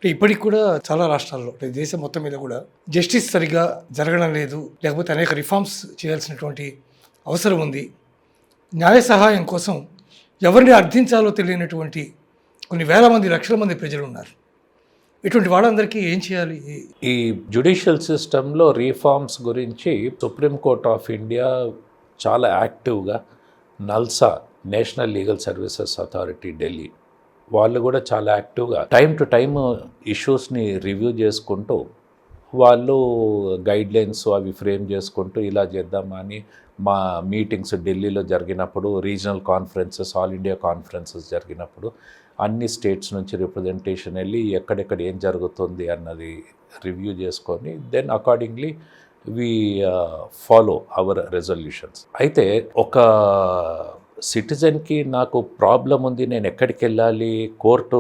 ఇప్పటికి కూడా చాలా రాష్ట్రాల్లో దేశం మొత్తం మీద కూడా జస్టిస్ సరిగ్గా జరగడం లేదు, లేకపోతే అనేక రిఫార్మ్స్ చేయాల్సినటువంటి అవసరం ఉంది. న్యాయ సహాయం కోసం ఎవరిని అర్థించాలో తెలియనటువంటి కొన్ని వేల మంది, లక్షల మంది ప్రజలు ఉన్నారు. ఇటువంటి వాళ్ళందరికీ ఏం చేయాలి? ఈ జ్యుడిషియల్ సిస్టంలో రీఫార్మ్స్ గురించి సుప్రీంకోర్ట్ ఆఫ్ ఇండియా చాలా యాక్టివ్గా, NALSA national legal services authority Delhi వాళ్ళు కూడా చాలా యాక్టివ్గా టైం టు టైం ఇష్యూస్ని రివ్యూ చేసుకుంటూ వాళ్ళు గైడ్లైన్స్ అవి ఫ్రేమ్ చేసుకుంటూ ఇలా చేద్దామా అని మా మీటింగ్స్ ఢిల్లీలో జరిగినప్పుడు, regional conferences, all India conferences జరిగినప్పుడు అన్ని స్టేట్స్ నుంచి రిప్రజెంటేషన్ వెళ్ళి ఎక్కడెక్కడ ఏం జరుగుతుంది అన్నది రివ్యూ చేసుకొని then accordingly we follow our resolutions. అయితే ఒక సిటిజన్కి నాకు ప్రాబ్లం ఉంది, నేను ఎక్కడికి వెళ్ళాలి, కోర్టు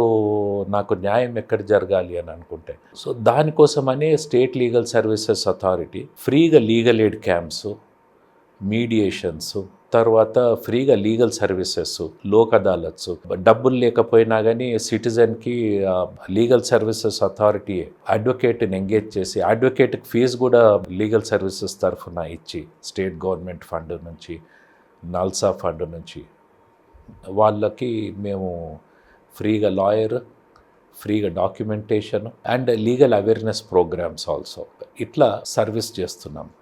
నాకు న్యాయం ఎక్కడ జరగాలి అని అనుకుంటే, సో దానికోసమనే స్టేట్ లీగల్ సర్వీసెస్ అథారిటీ ఫ్రీగా లీగల్ ఎయిడ్ క్యాంప్స్, మీడియేషన్స్, తర్వాత ఫ్రీగా లీగల్ సర్వీసెస్, లోక్ అదాలత్స్, డబ్బులు లేకపోయినా కానీ సిటిజన్కి లీగల్ సర్వీసెస్ అథారిటీ అడ్వకేట్ని ఎంగేజ్ చేసి అడ్వకేట్కి ఫీజు కూడా లీగల్ సర్వీసెస్ తరఫున ఇచ్చి స్టేట్ గవర్నమెంట్ ఫండ్ నుంచి, నల్సా ఫండ్ నుంచి వాళ్ళకి మేము ఫ్రీగా లాయర్, ఫ్రీగా documentation and legal awareness programmes also ఇట్లా సర్వీస్ చేస్తున్నాం.